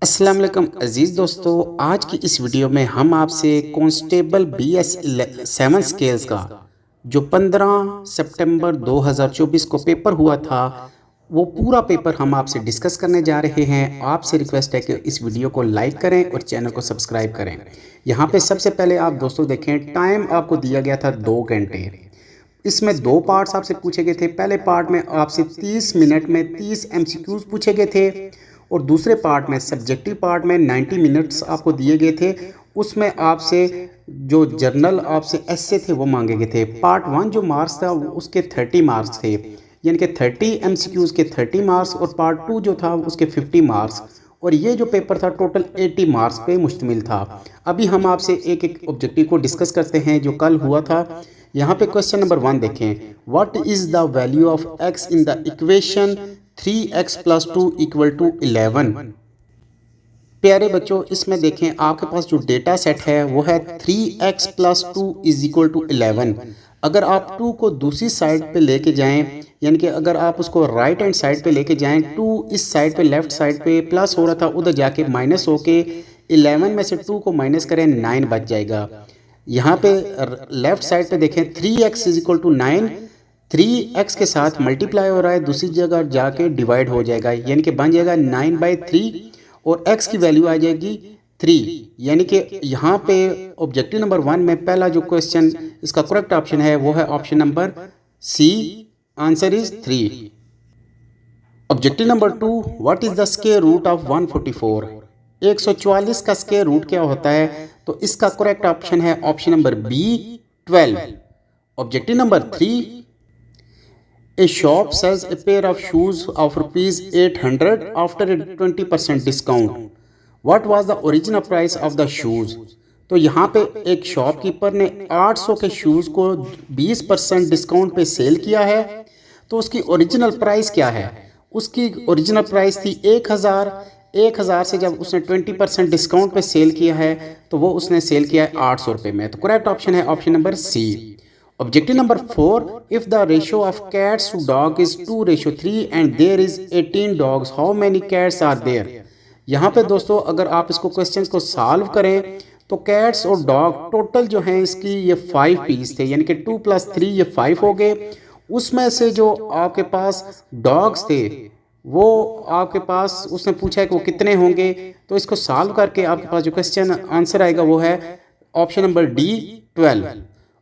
अस्सलाम वालेकुम अजीज़ दोस्तों, आज की इस वीडियो में हम आपसे कांस्टेबल BS 7 स्केल्स का जो 15 सितंबर 2024 को पेपर हुआ था, वो पूरा पेपर हम आपसे डिस्कस करने जा रहे हैं। आपसे रिक्वेस्ट है कि इस वीडियो को लाइक करें और चैनल को सब्सक्राइब करें। यहाँ पे सबसे पहले आप दोस्तों देखें, टाइम आपको दिया गया था 2 घंटे। इसमें दो पार्ट्स आपसे पूछे गए थे। पहले पार्ट में आपसे 30 मिनट में 30 MCQs पूछे गए थे और दूसरे पार्ट में सब्जेक्टिव पार्ट में 90 मिनट्स आपको दिए गए थे। उसमें आपसे जो जर्नल आपसे ऐसे थे वो मांगे गए थे। पार्ट 1 जो मार्क्स था उसके 30 मार्क्स थे, यानी कि 30 MCQs के 30 मार्क्स, और पार्ट 2 जो था उसके 50 मार्क्स। और ये जो पेपर था टोटल 80 मार्क्स पे मुश्तमिल था। अभी हम आपसे एक एक ऑब्जेक्टिव को डिस्कस करते हैं जो कल हुआ था। यहाँ पे क्वेश्चन नंबर 1 देखें, what is the value of x in the equation 3x + 2 = 11। प्यारे बच्चों, इसमें देखें आपके पास जो डेटा सेट है वो है 3x + 2 = 11। अगर आप 2 को दूसरी साइड पे लेके जाएं, यानी कि अगर आप उसको राइट हैंड साइड पे लेके जाएं, 2 इस साइड पे लेफ्ट साइड पे प्लस हो रहा था, उधर जाके माइनस होके 11 में से 2 को माइनस करें 9 बच जाएगा। यहाँ पे लेफ्ट साइड पे देखें 3x = 9, 3x के साथ मल्टीप्लाई हो रहा है, दूसरी जगह जाके डिवाइड हो जाएगा, यानी कि बन जाएगा 9/3 और x की वैल्यू आ जाएगी 3। यानी कि यहाँ पे ऑब्जेक्टिव नंबर 1 में पहला जो क्वेश्चन इसका करेक्ट ऑप्शन है वो है option number C, answer is 3। Objective number 2, what is the square root of 144। 144 का स्क्वायर रूट क्या होता है? तो इसका करेक्ट ऑप्शन है option number B, 12। Objective number 3, a shop sells a pair of shoes of rupees 800 after a 20% discount. What was the original price of the shoes? तो यहाँ पे एक शॉपकीपर ने 800 के शूज़ को 20% डिस्काउंट पे सेल किया है। तो उसकी ओरिजिनल प्राइस क्या है? उसकी ओरिजिनल प्राइस थी 1000। 1000 से जब उसने 20% डिस्काउंट पे सेल किया है तो वो उसने सेल किया है 800 रुपये में। तो करेक्ट ऑप्शन है option number C. Objective number 4, if the ratio of cats to dog is 2:3 and there is 18 dogs, how many cats are there? यहाँ पे दोस्तों अगर आप इसको क्वेश्चन को सॉल्व करें तो कैट्स और डॉग टोटल जो हैं इसकी ये 5 पीस थे, यानी कि 2 + 3 ये 5 हो गए। उसमें से जो आपके पास डॉग्स थे वो आपके पास उसने पूछा है कि वो कितने होंगे। तो इसको सॉल्व करके आपके पास जो क्वेश्चन आंसर आएगा वो है option number D, 12।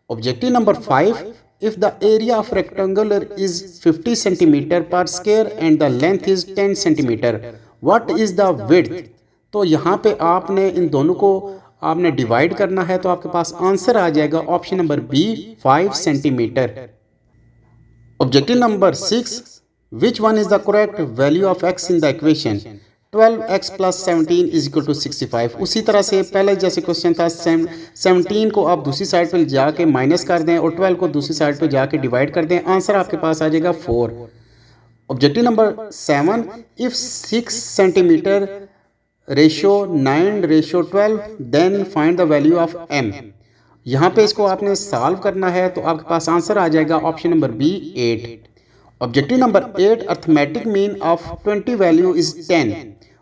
Objective number 5, if the area of rectangular is 50 centimeter per square and the length is 10 centimeter, what is the width? तो यहाँ पे आपने इन दोनों को आपने डिवाइड करना है, तो आपके पास आंसर आ जाएगा option number B, 5 centimetre. Objective number 6, which one is the correct value of x in the equation 12x + 17 = 65। उसी तरह से पहले जैसे क्वेश्चन था 17 को आप दूसरी साइड पर जाके माइनस कर दें और 12 को दूसरी साइड पर जाके डिवाइड कर दें, आंसर आपके पास आ जाएगा 4। Objective number 7, if 6 centimetre ratio 9:12 then find the value of m। यहाँ पे इसको आपने सॉल्व करना है तो आपके पास आंसर आ जाएगा option number B, 8। Objective number 8, arithmetic mean of 20 value is 10।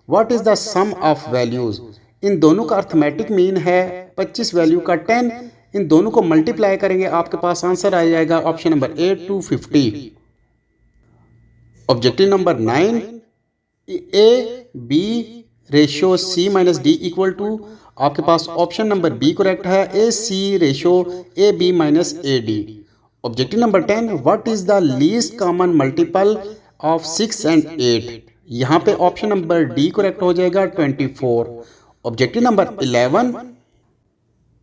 What is the sum of values? इन दोनों का अर्थमेटिक मीन है 25 वैल्यू का 10। इन दोनों को मल्टीप्लाई करेंगे आपके पास आंसर आ जाएगा option number 8, 250। Objective number 9, A B ratio C - D = आपके पास ऑप्शन नंबर बी करेक्ट है, AC ratio AB - AD। Objective number 10, what is the least common multiple of 6 and 8? यहाँ पे ऑप्शन नंबर डी करेक्ट हो जाएगा, 24। Objective number 11,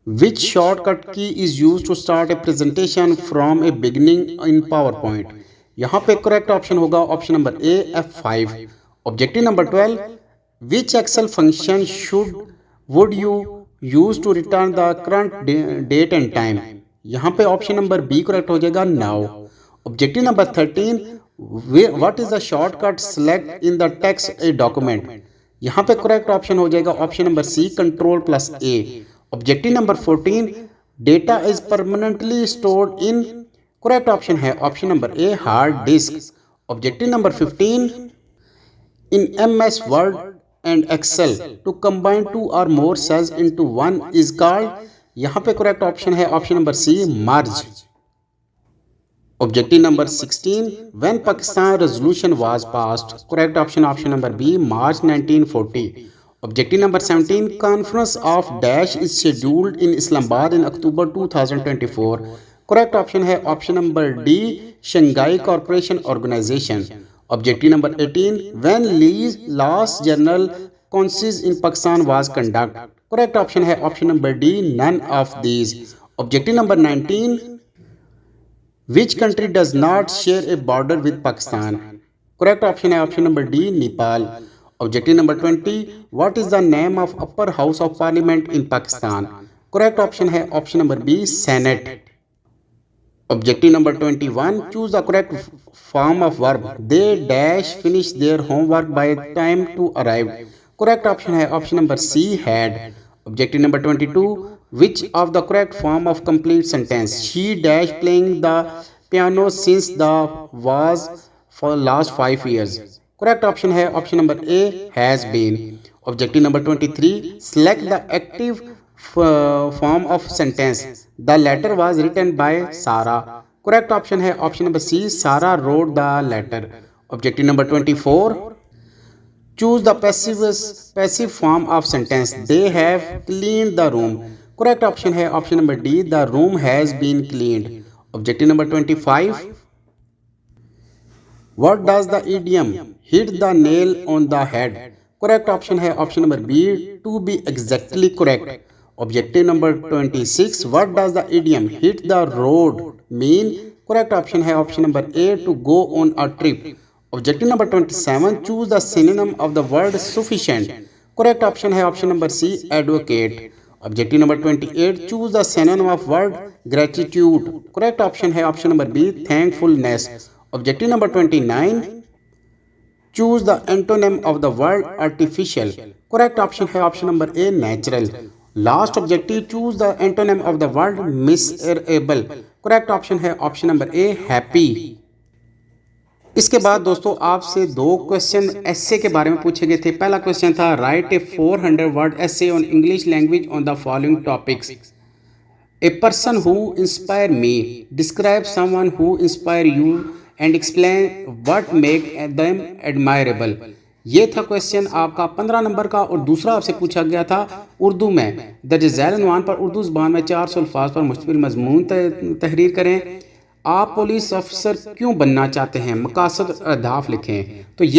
which shortcut key is use to start a presentation from a beginning in PowerPoint? यहाँ पे correct option होगा option number A, F5। Objective number 12, which Excel function would you use to return the current date and time? यहाँ पे option number B correct हो जाएगा, now. Objective number 13, what is the shortcut select in the text a document? यहाँ पे correct option हो जाएगा option number C, Ctrl+A। Objective number 14, data is permanently stored in, correct option है option number A, hard disk. Objective number 15, in MS Word and Excel to combine 2 और more cells into one is called, यहाँ पे correct option है option number C, merge. Objective number 16, when Pakistan resolution was passed, correct option option number B, March 1940। Objective number 17, conference of dash is scheduled in Islamabad in October 2024, correct option है option number D, Shanghai corporation organisation. Objective number 18, when lease last general census in Pakistan was conduct, correct option है option number D, none of these. Objective number 19, which country does not share a border with Pakistan, correct option है option number D, Nepal। Objective number 20, what is the name of upper house of parliament in Pakistan, correct option है option number B, Senate। Objective number 21, choose the correct form of verb, they dash finish their homework by time to arrive, correct option है option number C, had। Objective number 22, which of the correct form of complete sentence, she dash playing the piano since the was for last 5 years, correct option है option number A, has been। Objective number 23, select the active form of sentence, the letter was written by Sarah, correct option है option number C, Sarah wrote the letter। Objective number 24, choose the passive form of sentence, they have cleaned the room, correct option है option number D, the room has been cleaned। Objective number 25, what does the idiom hit the nail on the head, correct option है option number B, to be exactly correct। Objective number 26, what does the idiom hit the road mean, correct option है option number A, to go on a trip। Objective number 27, choose the synonym of the word sufficient, correct option है option number C, advocate। Objective number 28, choose the synonym of word gratitude, correct option है option number B, thankfulness। Objective number 29, choose the antonym of the word artificial, correct option है option number A, natural। Last objective, choose the antonym of the word miserable, correct option है option number A, happy। इसके बाद दोस्तों आपसे 2 question एस्से के बारे में पूछे गए थे। पहला क्वेश्चन था, right A 400 word essay on English language on the following topics, a person who inspire me, describe someone who inspire you and explain what make them admirable. ये था क्वेश्चन आपका 15 नंबर का। और दूसरा आपसे पूछा गया था उर्दू में, द जज़ैर उन्वान पर उर्दू ज़बान में 400 अल्फाज पर मुश्तमिल मज़मून तहरीर करें। आप पुलिस अफसर क्यों बनना चाहते हैं, मकासद अहदाफ लिखें। तो ये